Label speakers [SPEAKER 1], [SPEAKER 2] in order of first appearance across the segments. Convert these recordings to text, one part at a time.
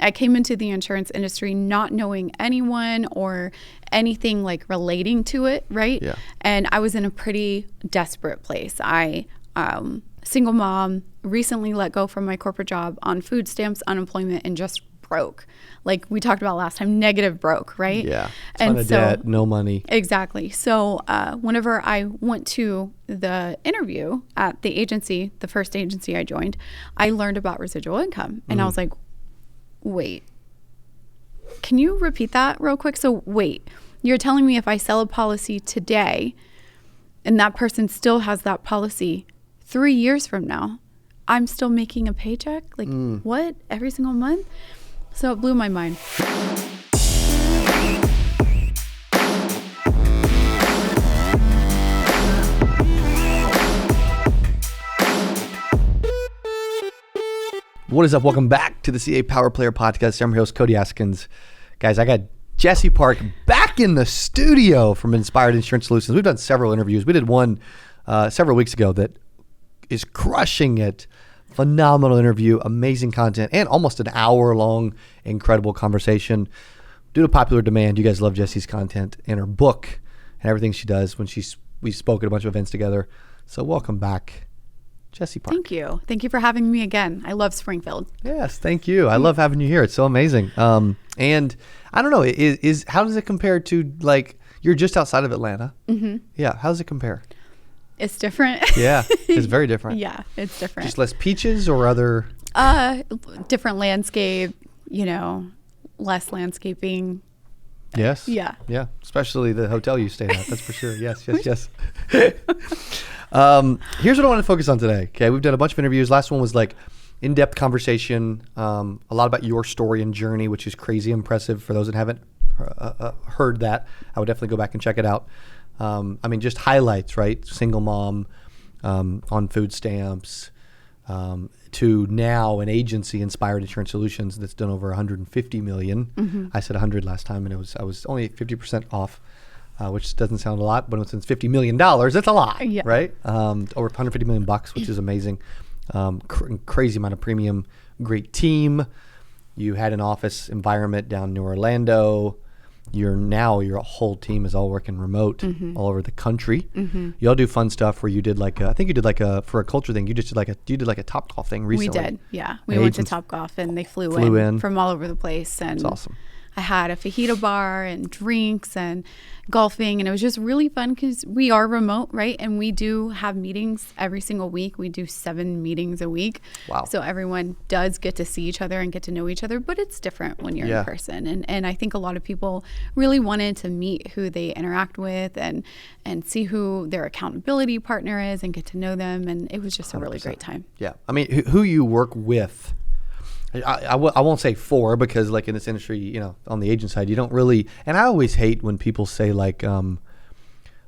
[SPEAKER 1] I came into the insurance industry not knowing anyone or anything like relating to it, right?
[SPEAKER 2] Yeah.
[SPEAKER 1] And I was in a pretty desperate place. I single mom, recently let go from my corporate job on food stamps, unemployment, and just broke. Like we talked about last time, negative broke, right?
[SPEAKER 2] Yeah. Ton of debt, no money.
[SPEAKER 1] Exactly. So whenever I went to the interview at the agency, the first agency I joined, I learned about residual income. And I was like, wait, can you repeat that real quick? So wait, you're telling me if I sell a policy today and that person still has that policy 3 years from now, I'm still making a paycheck? Like what? Every single month? So it blew my mind.
[SPEAKER 2] What is up? Welcome back to the CA Power Player Podcast. I'm your host, Cody Askins. Guys, I got Jessi Park back in the studio from Inspired Insurance Solutions. We've done several interviews. We did one several weeks ago that is crushing it. Phenomenal interview, amazing content, and almost an hour-long incredible conversation. Due to popular demand, you guys love Jessi's content and her book and everything she does we spoke at a bunch of events together. So welcome back, Jessi Park.
[SPEAKER 1] Thank you. Thank you for having me again. I love Springfield.
[SPEAKER 2] Yes, thank you. I love having you here. It's so amazing. And I don't know, how does it compare to, like, you're just outside of Atlanta? Mm-hmm. Yeah, how does it compare?
[SPEAKER 1] It's different.
[SPEAKER 2] Yeah, it's very different.
[SPEAKER 1] Yeah, it's different.
[SPEAKER 2] Just less peaches or other?
[SPEAKER 1] Different landscape, less landscaping.
[SPEAKER 2] Yes.
[SPEAKER 1] Yeah.
[SPEAKER 2] Yeah, especially the hotel you stayed at. That's for sure. Yes. Here's what I want to focus on today. Okay, we've done a bunch of interviews. Last one was like in-depth conversation, a lot about your story and journey, which is crazy impressive. For those that haven't heard that, I would definitely go back and check it out. Just highlights, right? Single mom, on food stamps, to now an agency, Inspired Insurance Solutions, that's done over 150 million. Mm-hmm. I said 100 last time, and I was only 50% off, which doesn't sound a lot, but when it's $50 million, that's a lot, yeah. Right? Over 150 million bucks, which is amazing. Crazy amount of premium, great team. You had an office environment down near Orlando. Your whole team is all working remote all over the country. Mm-hmm. You all do fun stuff where you did for a culture thing, you did like a Topgolf thing recently.
[SPEAKER 1] We did, yeah. We went to Topgolf and they flew in from all over the place. And
[SPEAKER 2] that's awesome.
[SPEAKER 1] I had a fajita bar and drinks and golfing, and it was just really fun because we are remote, right? And we do have meetings every single week. We do 7 meetings a week. Wow. So everyone does get to see each other and get to know each other, but it's different when you're in person. And I think a lot of people really wanted to meet who they interact with and see who their accountability partner is and get to know them. And it was just 100%. A really great time.
[SPEAKER 2] Yeah. I mean, who you work with, I won't say for, because like in this industry, on the agent side, you don't really, and I always hate when people say like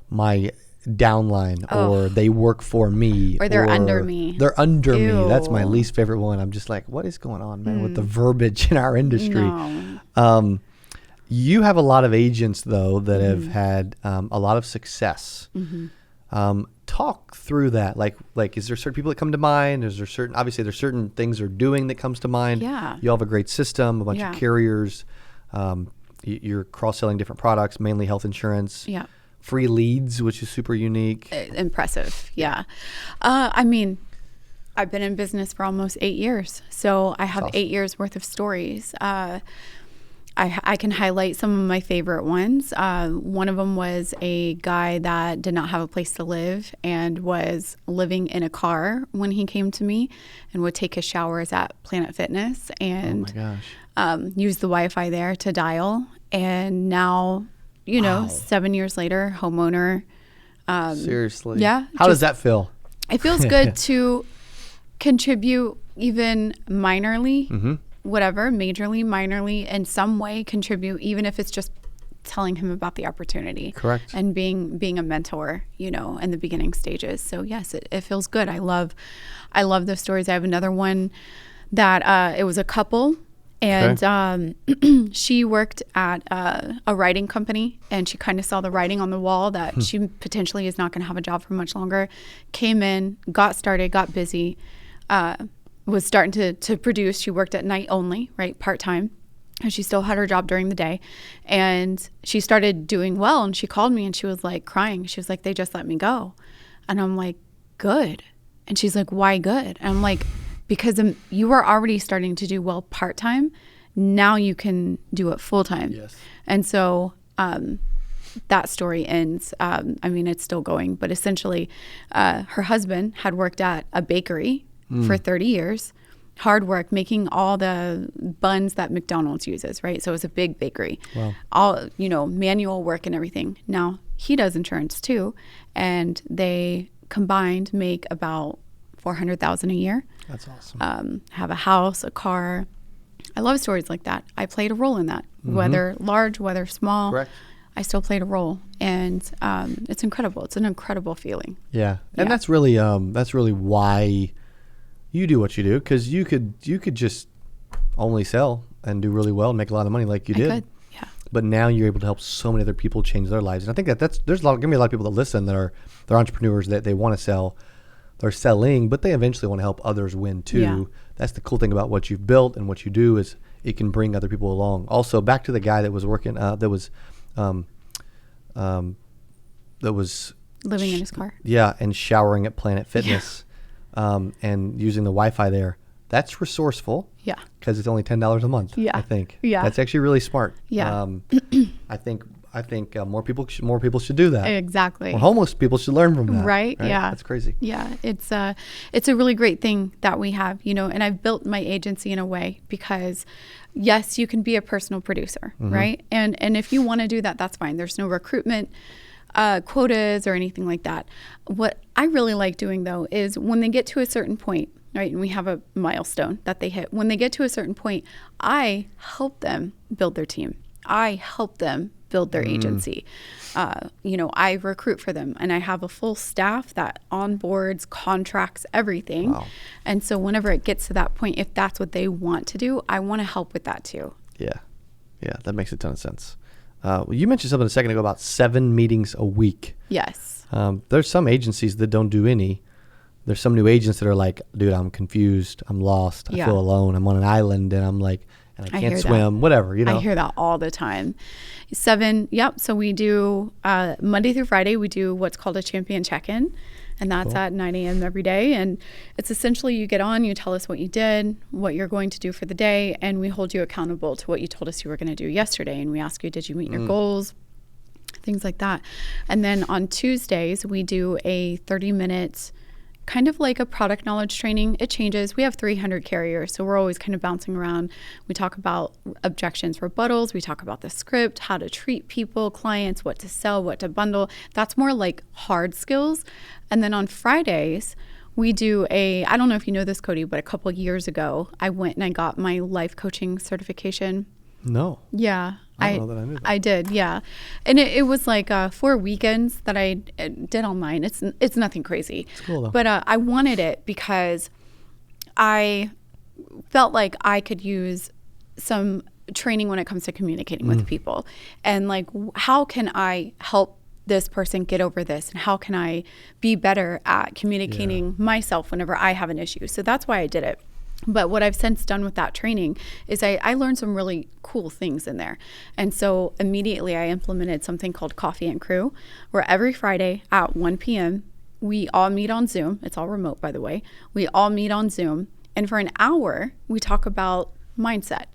[SPEAKER 2] my downline or they work for me.
[SPEAKER 1] Or they're under me.
[SPEAKER 2] They're under me. That's my least favorite one. I'm just like, what is going on, man, with the verbiage in our industry? No. You have a lot of agents, though, that have had a lot of success. Mm-hmm. Talk through that. Like, is there certain people that come to mind? Obviously there's certain things they're doing that comes to mind.
[SPEAKER 1] Yeah.
[SPEAKER 2] You all have a great system, a bunch of carriers. You're cross-selling different products, mainly health insurance.
[SPEAKER 1] Yeah.
[SPEAKER 2] Free leads, which is super unique.
[SPEAKER 1] Impressive. Yeah. I've been in business for almost 8 years. So I have 8 years worth of stories. I can highlight some of my favorite ones. One of them was a guy that did not have a place to live and was living in a car when he came to me and would take his showers at Planet Fitness and use the Wi-Fi there to dial. And now, 7 years later, homeowner.
[SPEAKER 2] Seriously?
[SPEAKER 1] Yeah.
[SPEAKER 2] How does that feel?
[SPEAKER 1] It feels good to contribute even minorly. Whatever, majorly, minorly, in some way contribute, even if it's just telling him about the opportunity.
[SPEAKER 2] Correct.
[SPEAKER 1] And being a mentor, in the beginning stages. So yes, it feels good. I love those stories. I have another one that it was a couple, and she worked at a writing company, and she kind of saw the writing on the wall that she potentially is not going to have a job for much longer. Came in, got started, got busy, was starting to produce. She worked at night only, right? Part-time. And she still had her job during the day. And she started doing well. And she called me and she was like crying. She was like, they just let me go. And I'm like, good. And she's like, why good? And I'm like, because you were already starting to do well part-time. Now you can do it full-time.
[SPEAKER 2] Yes.
[SPEAKER 1] And so that story ends. I mean, it's still going. But essentially, her husband had worked at a bakery for 30 years. Hard work, making all the buns that McDonald's uses, right? So it was a big bakery.
[SPEAKER 2] Wow.
[SPEAKER 1] All, manual work and everything. Now, he does insurance too. And they combined make about $400,000 a year.
[SPEAKER 2] That's awesome.
[SPEAKER 1] Have a house, a car. I love stories like that. I played a role in that, whether large, whether small.
[SPEAKER 2] Correct.
[SPEAKER 1] I still played a role, and it's incredible. It's an incredible feeling.
[SPEAKER 2] Yeah, and that's really why you do what you do, because you could just only sell and do really well and make a lot of money like you did.
[SPEAKER 1] Could, yeah.
[SPEAKER 2] But now you're able to help so many other people change their lives, and I think there's gonna be a lot of people that listen that are they're entrepreneurs that they want to sell. They're selling, but they eventually want to help others win too.
[SPEAKER 1] Yeah.
[SPEAKER 2] That's the cool thing about what you've built and what you do is it can bring other people along. Also, back to the guy that was working, that was
[SPEAKER 1] Living in his car.
[SPEAKER 2] Yeah, and showering at Planet Fitness, and using the Wi-Fi there. That's resourceful.
[SPEAKER 1] Yeah.
[SPEAKER 2] Because it's only $10 a month.
[SPEAKER 1] Yeah.
[SPEAKER 2] I think.
[SPEAKER 1] Yeah.
[SPEAKER 2] That's actually really smart.
[SPEAKER 1] Yeah.
[SPEAKER 2] I think more people should do that.
[SPEAKER 1] Exactly.
[SPEAKER 2] More homeless people should learn from that.
[SPEAKER 1] Right? Yeah.
[SPEAKER 2] That's crazy.
[SPEAKER 1] Yeah. It's a really great thing that we have, and I've built my agency in a way because yes, you can be a personal producer, right? And if you want to do that, that's fine. There's no recruitment quotas or anything like that. What I really like doing though is when they get to a certain point, right, and we have a milestone that they hit. When they get to a certain point, I help them build their team. I help them build their agency. I recruit for them, and I have a full staff that onboards, contracts, everything.
[SPEAKER 2] Wow.
[SPEAKER 1] And so whenever it gets to that point, if that's what they want to do, I want to help with that too.
[SPEAKER 2] Yeah, that makes a ton of sense. You mentioned something a second ago about 7 meetings a week.
[SPEAKER 1] Yes.
[SPEAKER 2] There's some agencies that don't do any. There's some new agents that are like, dude, I'm confused. I'm lost. I feel alone. I'm on an island and I'm like, and I can't swim, whatever,
[SPEAKER 1] I hear that all the time. 7. Yep. So we do, Monday through Friday, we do what's called a champion check-in. And that's at 9 a.m. every day. And it's essentially you get on, you tell us what you did, what you're going to do for the day, and we hold you accountable to what you told us you were going to do yesterday. And we ask you, did you meet your goals? Things like that. And then on Tuesdays, we do a 30-minute kind of like a product knowledge training. It changes. We have 300 carriers, so we're always kind of bouncing around. We talk about objections, rebuttals. We talk about the script, how to treat people, clients, what to sell, what to bundle. That's more like hard skills. And then on Fridays, we do I don't know if you know this, Cody, but a couple of years ago, I went and I got my life coaching certification.
[SPEAKER 2] No.
[SPEAKER 1] Yeah.
[SPEAKER 2] I don't know that I knew that.
[SPEAKER 1] I did, yeah. And it was like 4 weekends that I did online. It's nothing crazy.
[SPEAKER 2] It's cool though.
[SPEAKER 1] But I wanted it because I felt like I could use some training when it comes to communicating with people. And like, how can I help this person get over this? And how can I be better at communicating myself whenever I have an issue? So that's why I did it. But what I've since done with that training is I learned some really cool things in there. And so immediately I implemented something called Coffee and Crew, where every Friday at 1 p.m., we all meet on Zoom. It's all remote, by the way. We all meet on Zoom. And for an hour, we talk about mindset.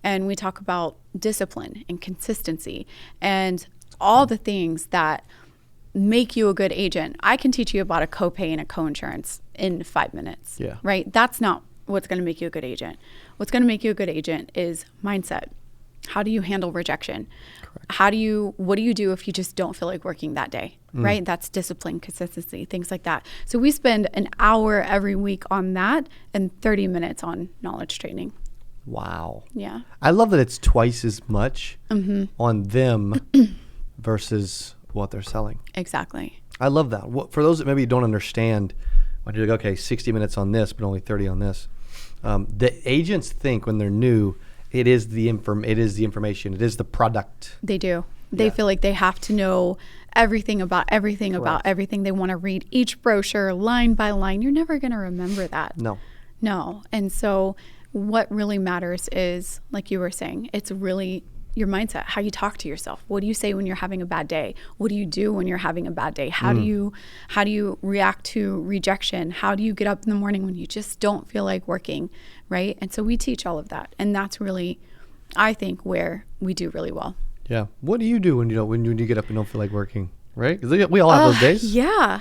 [SPEAKER 1] And we talk about discipline and consistency and all the things that make you a good agent. I can teach you about a copay and a coinsurance in 5 minutes.
[SPEAKER 2] Yeah.
[SPEAKER 1] Right? That's not what's going to make you a good agent. What's going to make you a good agent is mindset. How do you handle rejection? Correct. What do you do if you just don't feel like working that day? Right? That's discipline, consistency, things like that. So we spend an hour every week on that and 30 minutes on knowledge training.
[SPEAKER 2] Wow.
[SPEAKER 1] Yeah.
[SPEAKER 2] I love that it's twice as much on them versus what they're selling.
[SPEAKER 1] Exactly.
[SPEAKER 2] I love that. For those that maybe don't understand, when you're like, okay, 60 minutes on this, but only 30 on this. The agents think when they're new, it is the information, it is the product.
[SPEAKER 1] They do. They feel like they have to know everything about everything about everything. They want to read each brochure line by line. You're never going to remember that.
[SPEAKER 2] No.
[SPEAKER 1] No. And so what really matters is, like you were saying, it's really your mindset, how you talk to yourself. What do you say when you're having a bad day? What do you do when you're having a bad day? How do you react to rejection? How do you get up in the morning when you just don't feel like working, right? And so we teach all of that. And that's really, I think, where we do really well.
[SPEAKER 2] Yeah. What do you do when you get up and don't feel like working? Right? Because we all have those days.
[SPEAKER 1] Yeah.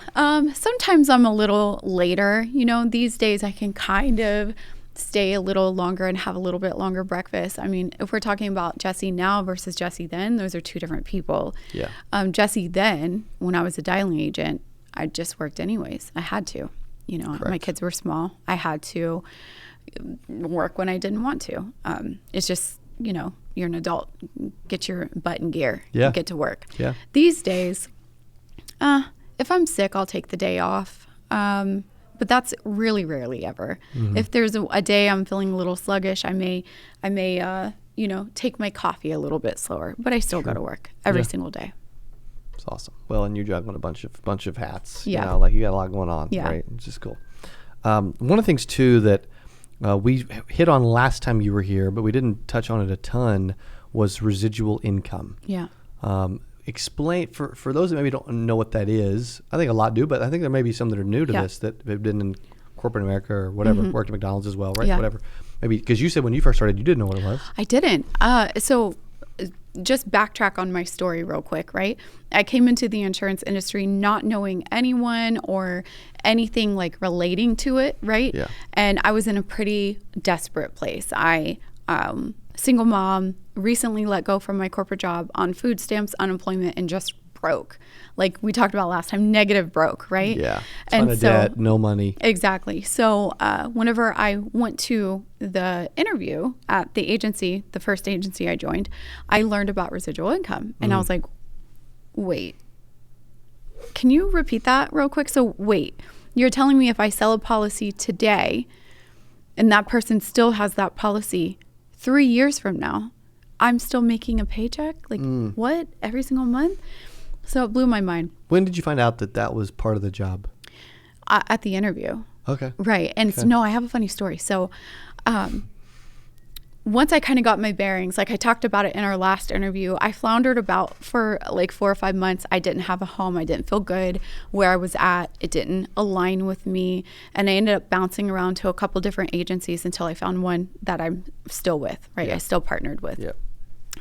[SPEAKER 1] Sometimes I'm a little later. These days I can kind of stay a little longer and have a little bit longer breakfast. I mean, if we're talking about Jessi now versus Jessi then, those are two different people.
[SPEAKER 2] Yeah.
[SPEAKER 1] Jessi then, when I was a dialing agent, I just worked anyways. I had to. My kids were small. I had to work when I didn't want to. It's just, you're an adult. Get your butt in gear.
[SPEAKER 2] Yeah.
[SPEAKER 1] Get to work.
[SPEAKER 2] Yeah.
[SPEAKER 1] These days, if I'm sick, I'll take the day off. But that's really rarely ever. Mm-hmm. If there's a day I'm feeling a little sluggish, I may take my coffee a little bit slower, but I still go to work every single day.
[SPEAKER 2] It's awesome. Well, and you're juggling a bunch of hats.
[SPEAKER 1] Yeah.
[SPEAKER 2] You got a lot going on, right? Which is cool. One of the things too that we hit on last time you were here, but we didn't touch on it a ton, was residual income.
[SPEAKER 1] Yeah.
[SPEAKER 2] Explain for those that maybe don't know what that is. I think a lot do, but I think there may be some that are new to this that have been in corporate America or whatever, worked at McDonald's as well, right?
[SPEAKER 1] Yeah.
[SPEAKER 2] Whatever. Maybe because you said when you first started, you didn't know what it was.
[SPEAKER 1] I didn't. So just backtrack on my story real quick, right? I came into the insurance industry not knowing anyone or anything like relating to it, right?
[SPEAKER 2] Yeah.
[SPEAKER 1] And I was in a pretty desperate place. I single mom, recently let go from my corporate job on food stamps, unemployment, and just broke. Like we talked about last time, negative broke, right?
[SPEAKER 2] Yeah. Ton of debt, no money.
[SPEAKER 1] Exactly. So whenever I went to the interview at the agency, the first agency I joined, I learned about residual income. And I was like, wait, can you repeat that real quick? So wait, you're telling me if I sell a policy today and that person still has that policy 3 years from now, I'm still making a paycheck? Like what? Every single month? So it blew my mind.
[SPEAKER 2] When did you find out that was part of the job?
[SPEAKER 1] At the interview.
[SPEAKER 2] Okay.
[SPEAKER 1] Right. And so, no, I have a funny story. So once I kind of got my bearings, like I talked about it in our last interview, I floundered about for like 4 or 5 months. I didn't have a home. I didn't feel good where I was at. It didn't align with me. And I ended up bouncing around to a couple different agencies until I found one that I'm still with, right? Yeah. I still partnered with.
[SPEAKER 2] Yep.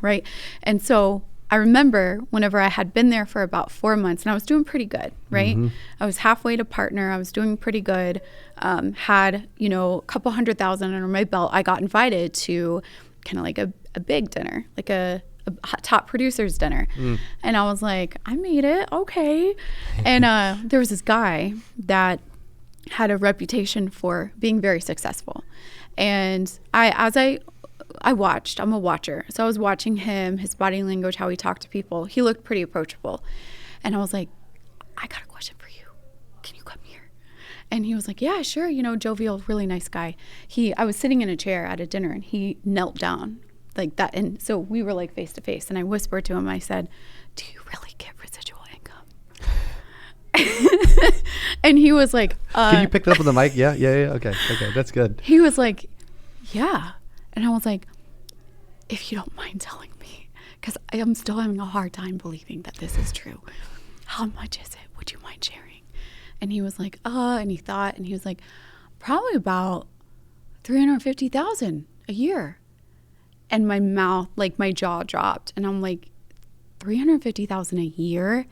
[SPEAKER 2] Right.
[SPEAKER 1] And so I remember whenever I had been there for about 4 months and I was doing pretty good, right? Mm-hmm. I was halfway to partner. I was doing pretty good. Had, a couple $100,000 under my belt. I got invited to kind of like a big dinner, like a top producers dinner. And I was like, I made it. Okay. And there was this guy that had a reputation for being very successful. And I watched. I'm a watcher. So I was watching him, his body language, how he talked to people. He looked pretty approachable. And I was like, I got a question for you. Can you come here? And he was like, yeah, sure. Jovial, really nice guy. I was sitting in a chair at a dinner and he knelt down like that. And so we were like face to face. And I whispered to him, I said, do you really get residual income? And he was like,
[SPEAKER 2] can you pick it up with the mic? Yeah. Okay. That's good.
[SPEAKER 1] He was like, yeah. And I was like, if you don't mind telling me, because I am still having a hard time believing that this is true. How much is it? Would you mind sharing? And he was like, and he thought, and he was like, probably about $350,000 a year. And my mouth, like my jaw dropped. And I'm like, $350,000 a year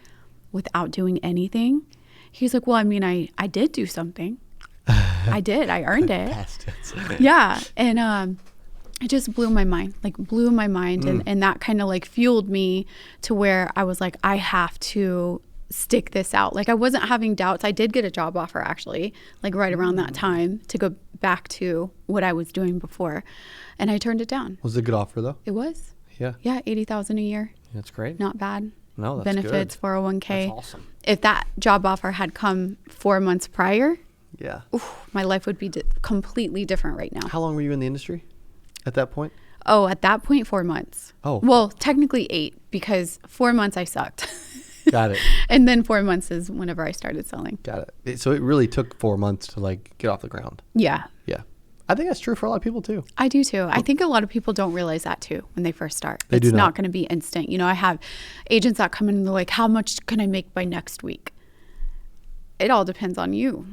[SPEAKER 1] without doing anything? He's like, well, I mean, I did do something. I did. I earned it. Yeah. And it just blew my mind. And that kind of like fueled me to where I was like, I have to stick this out. Like I wasn't having doubts. I did get a job offer actually, like right around that time to go back to what I was doing before. And I turned it down.
[SPEAKER 2] Was it a good offer though?
[SPEAKER 1] It was.
[SPEAKER 2] Yeah.
[SPEAKER 1] Yeah. $80,000 a year.
[SPEAKER 2] That's great.
[SPEAKER 1] Not bad.
[SPEAKER 2] No, that's
[SPEAKER 1] benefits,
[SPEAKER 2] good.
[SPEAKER 1] 401k.
[SPEAKER 2] That's awesome.
[SPEAKER 1] If that job offer had come 4 months prior,
[SPEAKER 2] yeah,
[SPEAKER 1] my life would be completely different right now.
[SPEAKER 2] How long were you in the industry at that point?
[SPEAKER 1] Oh, at that point, 4 months.
[SPEAKER 2] Oh.
[SPEAKER 1] Well, technically 8 because 4 months I sucked.
[SPEAKER 2] Got it.
[SPEAKER 1] And then 4 months is whenever I started selling.
[SPEAKER 2] Got it. So it really took 4 months to like get off the ground.
[SPEAKER 1] Yeah.
[SPEAKER 2] Yeah. I think that's true for a lot of people too.
[SPEAKER 1] I do too. I think a lot of people don't realize that too when they first start.
[SPEAKER 2] They
[SPEAKER 1] it's
[SPEAKER 2] do
[SPEAKER 1] not going to be instant. You know, I have agents that come in and they're like, how much can I make by next week? It all depends on you.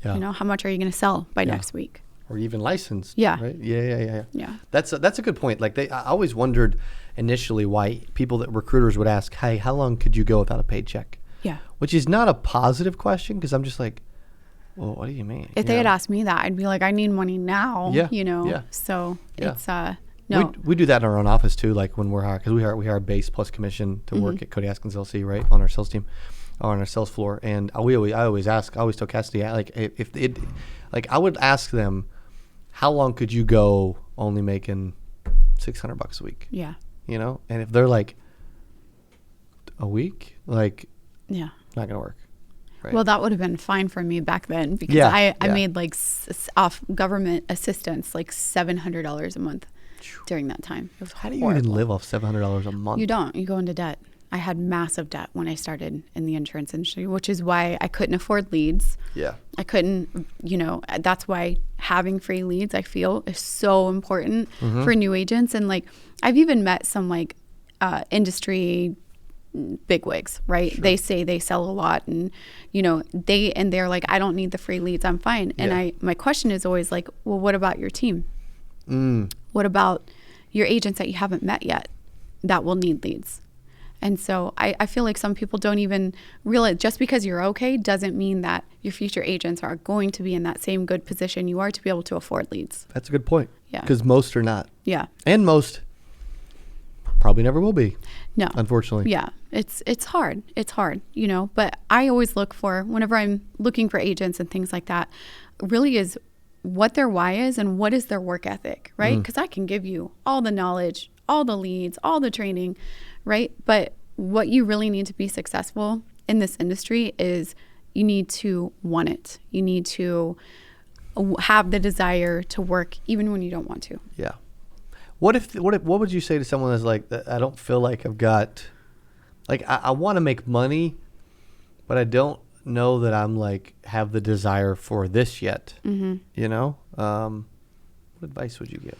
[SPEAKER 2] Yeah.
[SPEAKER 1] You know, how much are you going to sell by next week?
[SPEAKER 2] Or even licensed.
[SPEAKER 1] Yeah.
[SPEAKER 2] Right? Yeah.
[SPEAKER 1] Yeah.
[SPEAKER 2] That's a good point. Like I always wondered initially why recruiters would ask, hey, how long could you go without a paycheck?
[SPEAKER 1] Yeah.
[SPEAKER 2] Which is not a positive question, because I'm just like, well, what do you mean?
[SPEAKER 1] If they had asked me that, I'd be like, I need money now.
[SPEAKER 2] Yeah.
[SPEAKER 1] You know?
[SPEAKER 2] Yeah.
[SPEAKER 1] So
[SPEAKER 2] Yeah.
[SPEAKER 1] it's, no.
[SPEAKER 2] We do that in our own office too, like when we're hired, because we hire base plus commission to work at Cody Askins LC, right, on our sales team, on our sales floor. And I always tell Cassidy, like, I would ask them, how long could you go only making $600 a week?
[SPEAKER 1] Yeah.
[SPEAKER 2] You know, and if they're like a week, like,
[SPEAKER 1] Yeah.
[SPEAKER 2] not gonna work. Right?
[SPEAKER 1] Well, that would have been fine for me back then, because I made like off government assistance like $700 a month during that time. It was
[SPEAKER 2] How do you even live off $700 a month?
[SPEAKER 1] You don't. You go into debt. I had massive debt when I started in the insurance industry, which is why I couldn't afford leads.
[SPEAKER 2] Yeah.
[SPEAKER 1] I couldn't, that's why having free leads, I feel, is so important for new agents. And like, I've even met some like industry bigwigs, right? Sure. They say they sell a lot, and they're like, I don't need the free leads, I'm fine. Yeah. And my question is always like, well, what about your team? What about your agents that you haven't met yet that will need leads? And so I feel like some people don't even realize, just because you're okay doesn't mean that your future agents are going to be in that same good position you are to be able to afford leads.
[SPEAKER 2] That's a good point.
[SPEAKER 1] Yeah.
[SPEAKER 2] Because most are not.
[SPEAKER 1] Yeah.
[SPEAKER 2] And most probably never will be.
[SPEAKER 1] No.
[SPEAKER 2] Unfortunately.
[SPEAKER 1] Yeah. It's hard. It's hard, but I always look for, whenever I'm looking for agents and things like that, really is what their why is and what is their work ethic, right? Because I can give you all the knowledge, all the leads, all the training, right? But what you really need to be successful in this industry is you need to want it. You need to have the desire to work even when you don't want to.
[SPEAKER 2] Yeah. What would you say to someone that's like, I don't feel like I've got, like, I want to make money, but I don't know that I'm like have the desire for this yet. What advice would you give?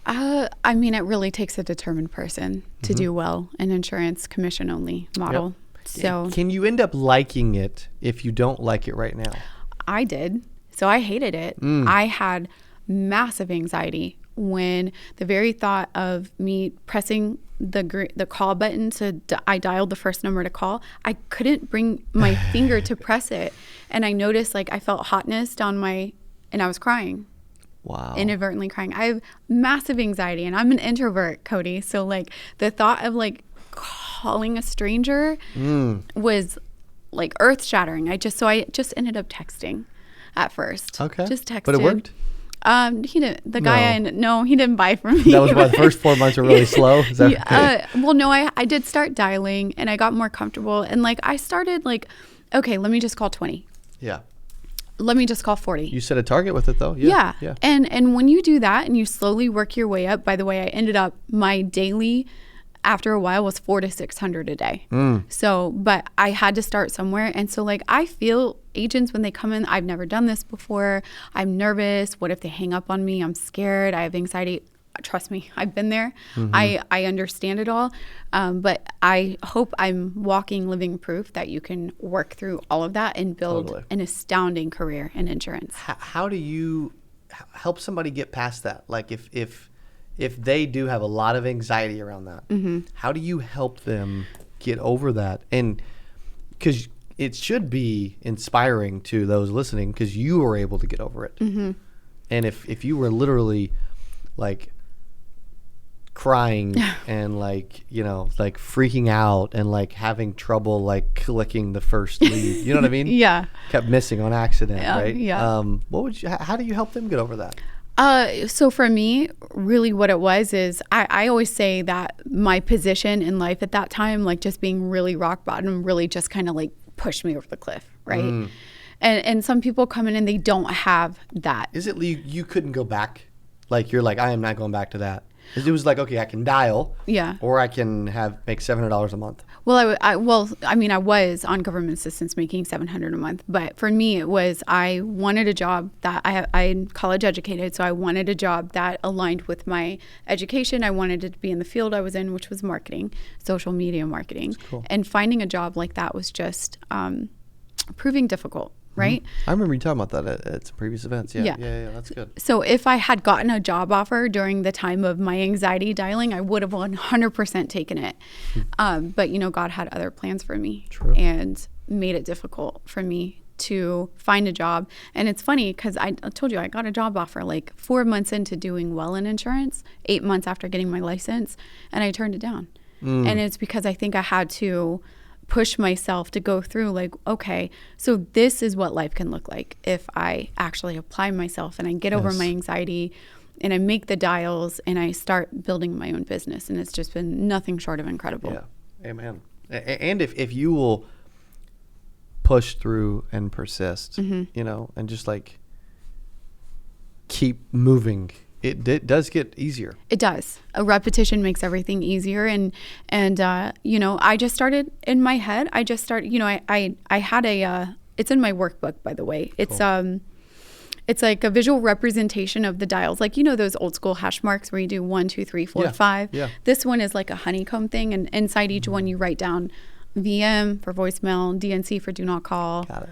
[SPEAKER 1] I mean, it really takes a determined person to do well in insurance commission only model. Yep. So
[SPEAKER 2] can you end up liking it if you don't like it right now?
[SPEAKER 1] I did. So I hated it. I had massive anxiety when the very thought of me pressing the call button I dialed the first number to call. I couldn't bring my finger to press it. And I noticed like I felt hotness and I was crying.
[SPEAKER 2] Wow.
[SPEAKER 1] Inadvertently crying. I have massive anxiety, and I'm an introvert, Cody. So like the thought of like calling a stranger was like earth shattering. I just ended up texting at first.
[SPEAKER 2] Okay.
[SPEAKER 1] Just texted.
[SPEAKER 2] But it worked?
[SPEAKER 1] He didn't. The guy, he didn't buy from me.
[SPEAKER 2] That was why the first 4 months were really slow? Is that
[SPEAKER 1] well, no, I did start dialing, and I got more comfortable. And like I started like, okay, let me just call 20.
[SPEAKER 2] Yeah.
[SPEAKER 1] Let me just call 40.
[SPEAKER 2] You set a target with it though.
[SPEAKER 1] Yeah. And when you do that and you slowly work your way up, by the way, I ended up, my daily after a while was 400 to 600 a day. So, but I had to start somewhere. And so like, I feel agents when they come in, I've never done this before. I'm nervous. What if they hang up on me? I'm scared. I have anxiety. Trust me, I've been there. I understand it all. But I hope I'm walking living proof that you can work through all of that and build an astounding career in insurance.
[SPEAKER 2] How do you help somebody get past that? Like if they do have a lot of anxiety around that, how do you help them get over that? And because it should be inspiring to those listening, because you were able to get over it. And if you were literally like crying and like freaking out and like having trouble like clicking the first lead, you know what I mean?
[SPEAKER 1] Yeah.
[SPEAKER 2] Kept missing on accident, right?
[SPEAKER 1] Yeah.
[SPEAKER 2] How do you help them get over that?
[SPEAKER 1] So for me, really what it was is I always say that my position in life at that time, like just being really rock bottom, really just kind of like pushed me over the cliff, right? And some people come in and they don't have that.
[SPEAKER 2] Is it you couldn't go back? Like you're like, I am not going back to that. It was like, okay, I can dial,
[SPEAKER 1] Yeah.
[SPEAKER 2] or I can make $700 a month.
[SPEAKER 1] Well, I was on government assistance making $700 a month, but for me, it was, I wanted a job that I'm college educated, so I wanted a job that aligned with my education. I wanted to be in the field I was in, which was marketing, social media marketing.
[SPEAKER 2] Cool.
[SPEAKER 1] And finding a job like that was just proving difficult. Right?
[SPEAKER 2] I remember you talking about that at some previous events. Yeah, that's good.
[SPEAKER 1] So if I had gotten a job offer during the time of my anxiety dialing, I would have 100% taken it. But, God had other plans for me.
[SPEAKER 2] True.
[SPEAKER 1] And made it difficult for me to find a job. And it's funny because I told you I got a job offer like 4 months into doing well in insurance, 8 months after getting my license, and I turned it down. And it's because I think I had to push myself to go through like, okay, so this is what life can look like if I actually apply myself and I get over my anxiety and I make the dials and I start building my own business. And it's just been nothing short of incredible.
[SPEAKER 2] Yeah, amen. And if you will push through and persist, and just like keep moving, it does get easier.
[SPEAKER 1] It does. A repetition makes everything easier. And I just started in my head. I had it's in my workbook, by the way. It's,
[SPEAKER 2] Cool.
[SPEAKER 1] It's like a visual representation of the dials. Like, those old school hash marks where you do 1, 2, 3, 4, 5.
[SPEAKER 2] Yeah.
[SPEAKER 1] This one is like a honeycomb thing. And inside each one, you write down VM for voicemail, DNC for do not call,
[SPEAKER 2] Got it.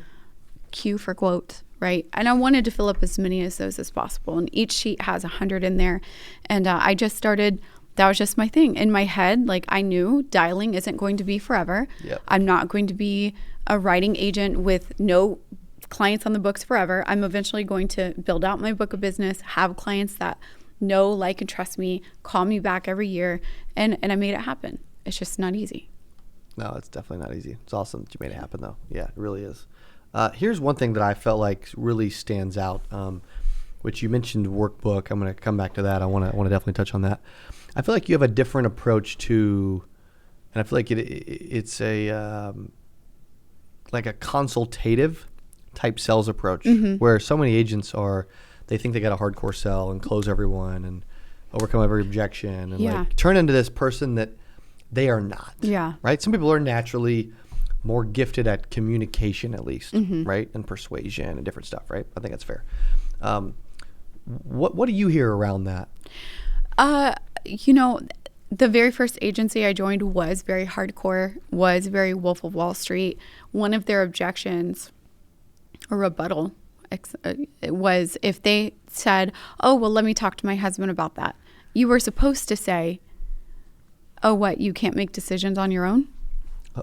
[SPEAKER 1] Q for quote. Right. And I wanted to fill up as many of those as possible. And each sheet has 100 in there. And I just started, that was just my thing. In my head, like I knew dialing isn't going to be forever.
[SPEAKER 2] Yep.
[SPEAKER 1] I'm not going to be a writing agent with no clients on the books forever. I'm eventually going to build out my book of business, have clients that know, like, and trust me, call me back every year. And I made it happen. It's just not easy.
[SPEAKER 2] No, it's definitely not easy. It's awesome that you made it happen, though. Yeah, it really is. Here's one thing that I felt like really stands out, which you mentioned workbook. I'm going to come back to that. I want to definitely touch on that. I feel like you have a different approach to, and I feel like it's a like a consultative type sales approach, where so many agents they think they got a hardcore sell and close everyone and overcome every objection and like turn into this person that they are not. Yeah. Right. Some people are naturally more gifted at communication, at least, right? And persuasion and different stuff, right? I think that's fair. What do you hear around that?
[SPEAKER 1] The very first agency I joined was very hardcore, was very Wolf of Wall Street. One of their objections or rebuttal was if they said, oh, well, let me talk to my husband about that. You were supposed to say, oh, what, you can't make decisions on your own?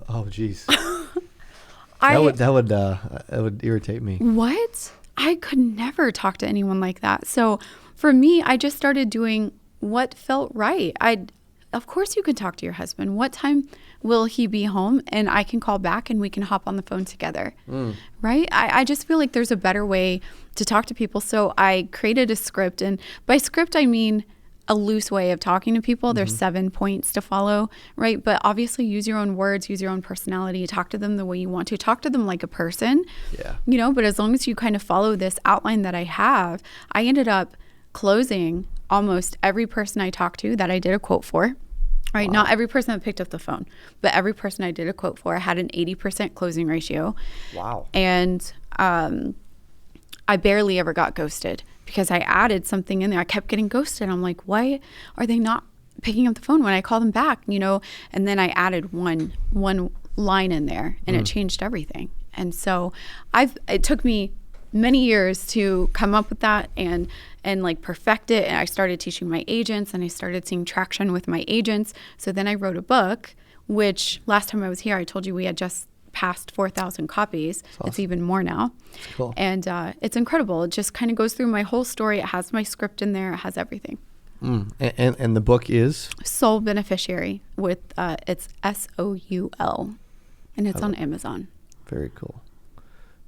[SPEAKER 2] Oh, geez. That would irritate me.
[SPEAKER 1] What? I could never talk to anyone like that. So for me, I just started doing what felt right. Of course you can talk to your husband. What time will he be home? And I can call back and we can hop on the phone together. Right? I just feel like there's a better way to talk to people. So I created a script. And by script, I mean a loose way of talking to people. There's 7 points to follow, right? But obviously use your own words, use your own personality, talk to them the way you want to, talk to them like a person, but as long as you kind of follow this outline that I have, I ended up closing almost every person I talked to that I did a quote for, right? Wow. Not every person that picked up the phone, but every person I did a quote for had an 80% closing ratio.
[SPEAKER 2] Wow.
[SPEAKER 1] And I barely ever got ghosted because I added something in there. I kept getting ghosted. I'm like, why are they not picking up the phone when I call them back? And then I added one line in there and it changed everything. And so it took me many years to come up with that and like perfect it. And I started teaching my agents and I started seeing traction with my agents. So then I wrote a book, which last time I was here, I told you we had just passed 4,000 copies. Awesome. It's even more now.
[SPEAKER 2] That's cool.
[SPEAKER 1] And it's incredible. It just kind of goes through my whole story. It has my script in there. It has everything.
[SPEAKER 2] And the book is?
[SPEAKER 1] Soul Beneficiary with, it's SOUL. And it's on Amazon.
[SPEAKER 2] Very cool.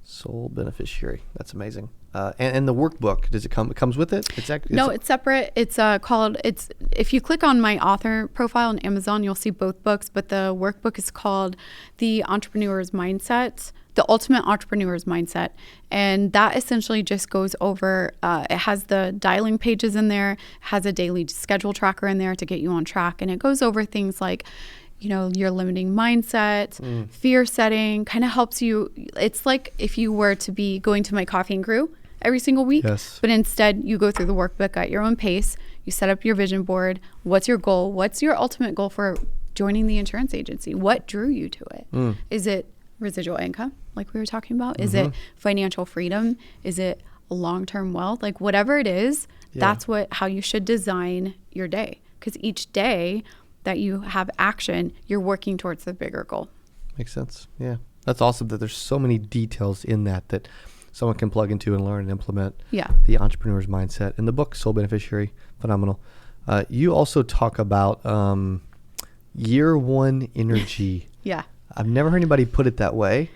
[SPEAKER 2] Soul Beneficiary. That's amazing. And the workbook, does it comes with it?
[SPEAKER 1] No, it's separate. It's if you click on my author profile on Amazon, you'll see both books, but the workbook is called The Entrepreneur's Mindset, the ultimate entrepreneur's mindset. And that essentially just goes over, it has the dialing pages in there, has a daily schedule tracker in there to get you on track. And it goes over things like, your limiting mindset, fear setting, kind of helps you. It's like if you were to be going to my coffee and crew every single week, but instead you go through the workbook at your own pace. You set up your vision board. What's your goal? What's your ultimate goal for joining the insurance agency? What drew you to it? Is it residual income, like we were talking about? Is it financial freedom? Is it long-term wealth? Like whatever it is, that's how you should design your day. Because each day that you have action, you're working towards the bigger goal.
[SPEAKER 2] Makes sense. Yeah. That's awesome that there's so many details in that someone can plug into and learn and implement. The entrepreneur's mindset. In the book, Soul Beneficiary, phenomenal. You also talk about year one energy. I've never heard anybody put it that way.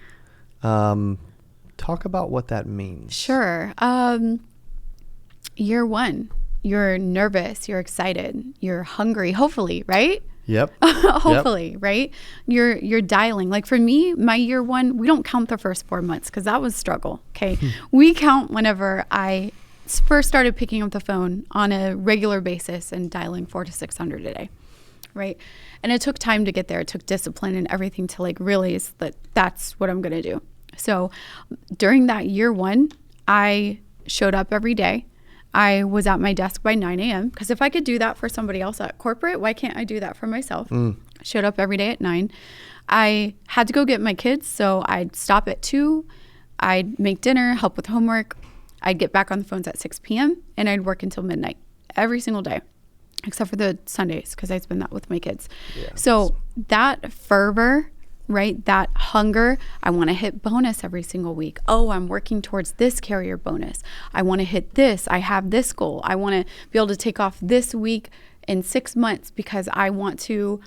[SPEAKER 2] Talk about what that means.
[SPEAKER 1] Sure. Year one, you're nervous, you're excited, you're hungry, hopefully, right? Hopefully, right? You're dialing. Like for me, my year one, we don't count the first 4 months because that was struggle. Okay. We count whenever I first started picking up the phone on a regular basis and dialing 400 to 600 a day. Right. And it took time to get there. It took discipline and everything to like realize that that's what I'm going to do. So during that year one, I showed up every day. I was at my desk by 9 a.m. because if I could do that for somebody else at corporate, why can't I do that for myself? Showed up every day at 9. I had to go get my kids, so I'd stop at 2. I'd make dinner, help with homework. I'd get back on the phones at 6 p.m. and I'd work until midnight every single day, except for the Sundays because I spend that with my kids. So that fervor, right? That hunger, I want to hit bonus every single week. Oh, I'm working towards this carrier bonus. I want to hit this. I have this goal. I want to be able to take off this week in 6 months because I want to,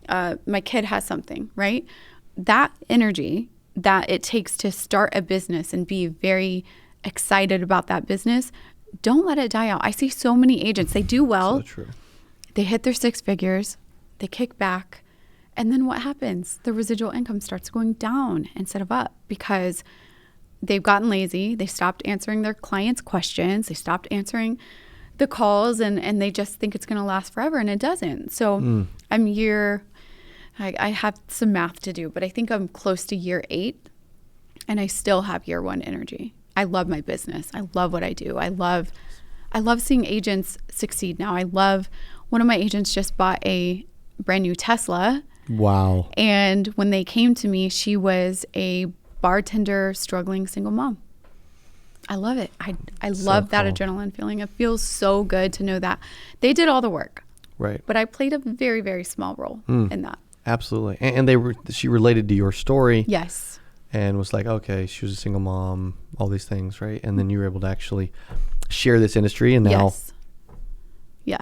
[SPEAKER 1] my kid has something, right? That energy that it takes to start a business and be very excited about that business, don't let it die out. I see so many agents, they do well.
[SPEAKER 2] So true.
[SPEAKER 1] They hit their 6 figures, they kick back. And then what happens? The residual income starts going down instead of up because they've gotten lazy. They stopped answering their clients' questions. They stopped answering the calls and they just think it's going to last forever and it doesn't. So I have some math to do, but I think I'm close to year 8 and I still have year 1 energy. I love my business. I love what I do. I love seeing agents succeed now. One of my agents just bought a brand new Tesla.
[SPEAKER 2] Wow.
[SPEAKER 1] And when they came to me, she was a bartender, struggling single mom. I love it. I love that adrenaline feeling. It feels so good to know that they did all the work.
[SPEAKER 2] Right.
[SPEAKER 1] But I played a very, very small role in that.
[SPEAKER 2] Absolutely. And she related to your story.
[SPEAKER 1] Yes.
[SPEAKER 2] And was like, okay, she was a single mom, all these things, right? And then you were able to actually share this industry and now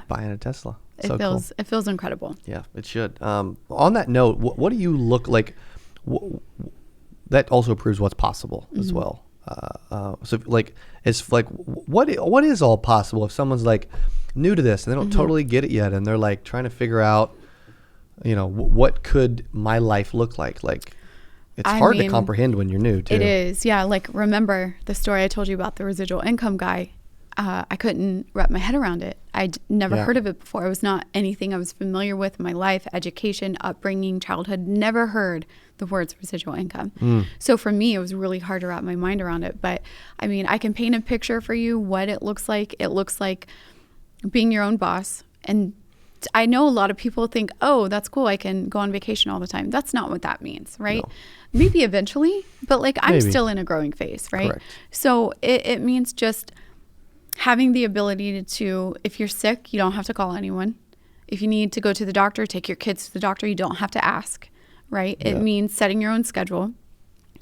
[SPEAKER 2] buying a Tesla.
[SPEAKER 1] It feels incredible.
[SPEAKER 2] Yeah, it should. On that note, what do you look like? That also proves what's possible as well. So like, it's like, what is all possible if someone's like new to this and they don't totally get it yet, and they're like trying to figure out, what could my life look like? Like, it's hard to comprehend when you're new too.
[SPEAKER 1] It is, yeah. Like, remember the story I told you about the residual income guy? I couldn't wrap my head around it. I'd never heard of it before. It was not anything I was familiar with in my life, education, upbringing, childhood. Never heard the words residual income. So for me, it was really hard to wrap my mind around it. But I mean, I can paint a picture for you what it looks like. It looks like being your own boss. And I know a lot of people think, oh, that's cool, I can go on vacation all the time. That's not what that means, right? No. Maybe eventually, but like I'm still in a growing phase, right?
[SPEAKER 2] Correct.
[SPEAKER 1] So it means just having the ability to, if you're sick, you don't have to call anyone. If you need to go to the doctor, take your kids to the doctor, you don't have to ask, right? Yeah. It means setting your own schedule.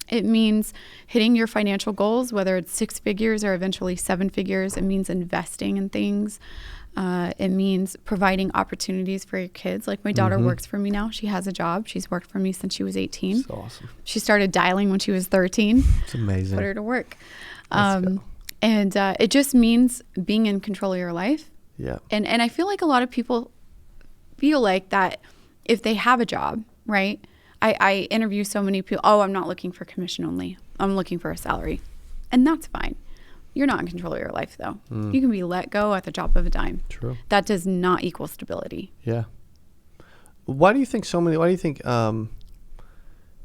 [SPEAKER 1] It means hitting your financial goals, whether it's 6 figures or eventually 7 figures. It means investing in things. It means providing opportunities for your kids. Like my daughter works for me now. She has a job. She's worked for me since she was 18.
[SPEAKER 2] That's awesome.
[SPEAKER 1] She started dialing when she was 13.
[SPEAKER 2] It's amazing.
[SPEAKER 1] Put her to work. And it just means being in control of your life.
[SPEAKER 2] Yeah.
[SPEAKER 1] And I feel like a lot of people feel like that if they have a job, right? I interview so many people. Oh, I'm not looking for commission only. I'm looking for a salary. And that's fine. You're not in control of your life, though. You can be let go at the drop of a dime.
[SPEAKER 2] True.
[SPEAKER 1] That does not equal stability.
[SPEAKER 2] Yeah. Why do you think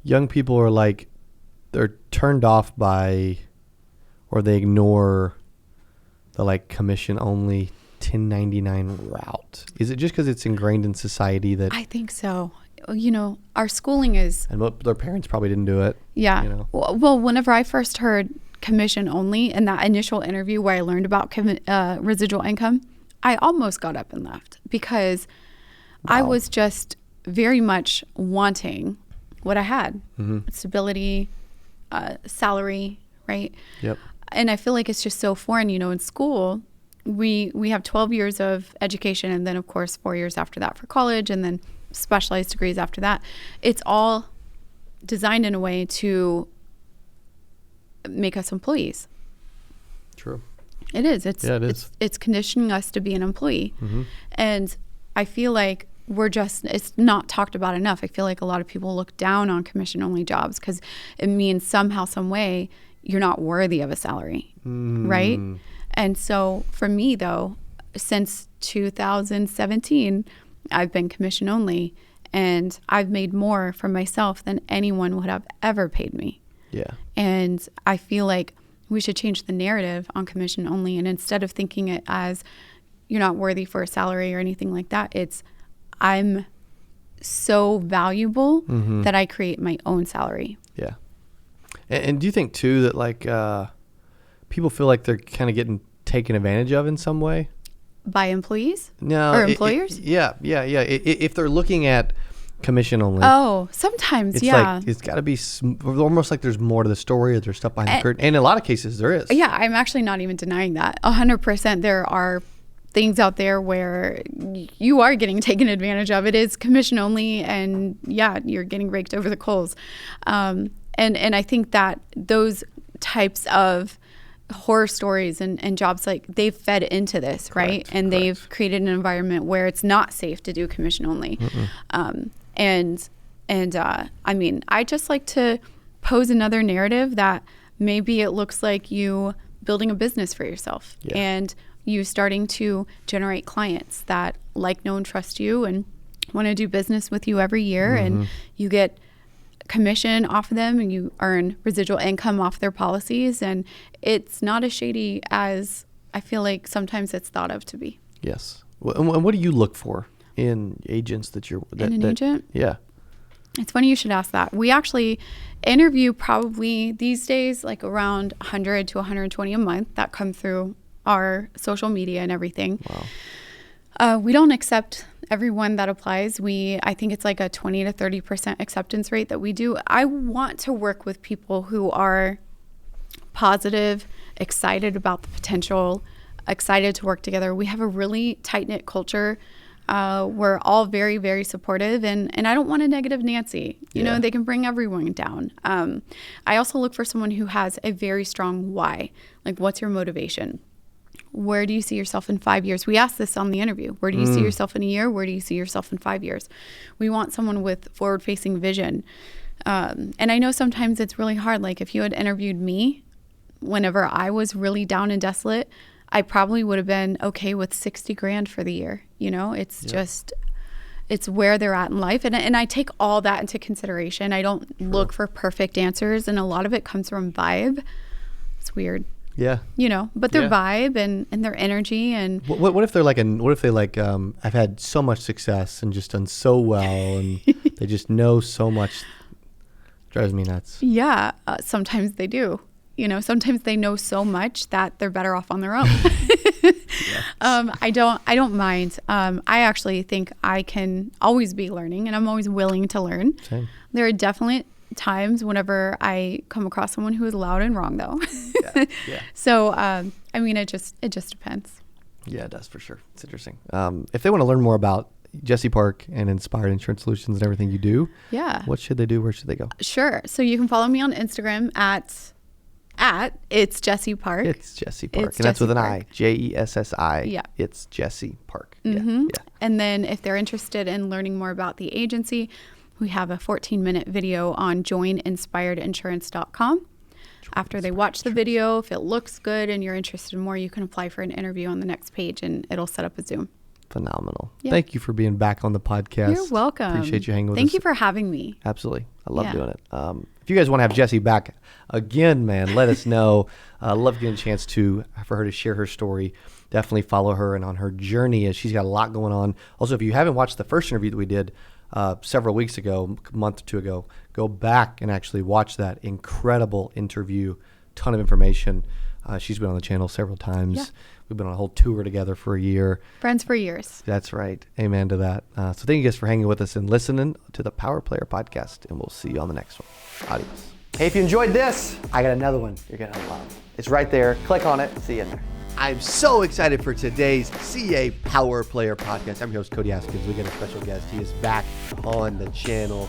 [SPEAKER 2] young people are like, they're turned off by, or they ignore the like commission only 1099 route? Is it just because it's ingrained in society that?
[SPEAKER 1] I think so. Our schooling is.
[SPEAKER 2] And their parents probably didn't do it.
[SPEAKER 1] Yeah. Well, whenever I first heard commission only in that initial interview where I learned about residual income, I almost got up and left because I was just very much wanting what I had. Stability, salary, right?
[SPEAKER 2] Yep.
[SPEAKER 1] And I feel like it's just so foreign. In school, we have 12 years of education, and then of course 4 years after that for college, and then specialized degrees after that. It's all designed in a way to make us employees.
[SPEAKER 2] True.
[SPEAKER 1] It is.
[SPEAKER 2] It is.
[SPEAKER 1] It's conditioning us to be an employee. And I feel like it's not talked about enough. I feel like a lot of people look down on commission only jobs because it means somehow, some way, you're not worthy of a salary, right? And so for me, though, since 2017, I've been commission only, and I've made more for myself than anyone would have ever paid me.
[SPEAKER 2] Yeah.
[SPEAKER 1] And I feel like we should change the narrative on commission only. And instead of thinking it as you're not worthy for a salary or anything like that, it's I'm so valuable that I create my own salary.
[SPEAKER 2] Yeah. And do you think too that like people feel like they're kind of getting taken advantage of in some way?
[SPEAKER 1] By employees?
[SPEAKER 2] No.
[SPEAKER 1] Or employers?
[SPEAKER 2] Yeah. If they're looking at commission only.
[SPEAKER 1] Oh, sometimes,
[SPEAKER 2] it's
[SPEAKER 1] yeah.
[SPEAKER 2] Like, it's got to be almost like there's more to the story, or there's stuff behind the curtain. And in a lot of cases, there is.
[SPEAKER 1] Yeah, I'm actually not even denying that. 100% there are things out there where you are getting taken advantage of. It is commission only, and yeah, you're getting raked over the coals. And I think that those types of horror stories and jobs, like they've fed into this, right? And they've created an environment where it's not safe to do commission only. I mean, I just like to pose another narrative that maybe it looks like you building a business for yourself and you starting to generate clients that like, know, and trust you and want to do business with you every year, and you get commission off of them and you earn residual income off their policies, and it's not as shady as I feel like sometimes it's thought of to be.
[SPEAKER 2] Yes. And what do you look for in agents that you're
[SPEAKER 1] in an agent?
[SPEAKER 2] Yeah.
[SPEAKER 1] It's funny you should ask that. We actually interview probably these days like around 100 to 120 a month that come through our social media and everything.
[SPEAKER 2] Wow.
[SPEAKER 1] We don't accept everyone that applies. I think it's like a 20 to 30% acceptance rate that we do. I want to work with people who are positive, excited about the potential, excited to work together. We have a really tight-knit culture. We're all very, very supportive, and I don't want a negative Nancy. You know, they can bring everyone down. I also look for someone who has a very strong why. Like, what's your motivation? Where do you see yourself in 5 years? We asked this on the interview. Where do you see yourself in a year? Where do you see yourself in 5 years? We want someone with forward-facing vision. And I know sometimes it's really hard. Like, if you had interviewed me whenever I was really down and desolate, I probably would have been okay with 60 grand for the year. You know, it's just, it's where they're at in life. And I take all that into consideration. I don't look for perfect answers. And a lot of it comes from vibe. It's weird.
[SPEAKER 2] Yeah.
[SPEAKER 1] You know, but their vibe and their energy. And
[SPEAKER 2] what if they're like, I've had so much success and just done so well, and they just know so much. Drives me nuts.
[SPEAKER 1] Yeah. Sometimes they do. You know, sometimes they know so much that they're better off on their own. I don't mind. I actually think I can always be learning, and I'm always willing to learn.
[SPEAKER 2] Same.
[SPEAKER 1] There are definitely times whenever I come across someone who is loud and wrong, though.
[SPEAKER 2] Yeah.
[SPEAKER 1] So, I mean, it just depends.
[SPEAKER 2] Yeah, it does, for sure. It's interesting. If they want to learn more about Jessi Park and Inspired Insurance Solutions and everything you do, what should they do? Where should they go?
[SPEAKER 1] Sure. So you can follow me on Instagram at it's Jessi Park.
[SPEAKER 2] It's Jessi Park. And that's with an I. Jessi.
[SPEAKER 1] Yeah.
[SPEAKER 2] It's Jessi Park.
[SPEAKER 1] Mm-hmm. Yeah. And then if they're interested in learning more about the agency, we have a 14-minute video on joininspiredinsurance.com. After they watch the video, if it looks good and you're interested in more, you can apply for an interview on the next page and it'll set up a Zoom.
[SPEAKER 2] Phenomenal. Yeah. Thank you for being back on the podcast.
[SPEAKER 1] You're welcome.
[SPEAKER 2] Appreciate you hanging with us.
[SPEAKER 1] Thank you for having me.
[SPEAKER 2] Absolutely. I love doing it. If you guys want to have Jessi back again, man, let us know. Love getting a chance for her to share her story. Definitely follow her and on her journey, as she's got a lot going on. Also, if you haven't watched the first interview that we did several weeks ago, a month or two ago, go back and actually watch that incredible interview. Ton of information. She's been on the channel several times. Yeah. We've been on a whole tour together for a year.
[SPEAKER 1] Friends for years.
[SPEAKER 2] That's right. Amen to that. So thank you guys for hanging with us and listening to the Power Player Podcast, and we'll see you on the next one. Adios. Hey, if you enjoyed this, I got another one you're going to love. It's right there. Click on it. See you in there. I'm so excited for today's CA Power Player Podcast. I'm your host, Cody Askins. We got a special guest. He is back on the channel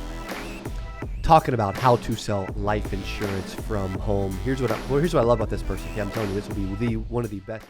[SPEAKER 2] talking about how to sell life insurance from home. Here's what I love about this person. Okay, I'm telling you, this will be one of the best.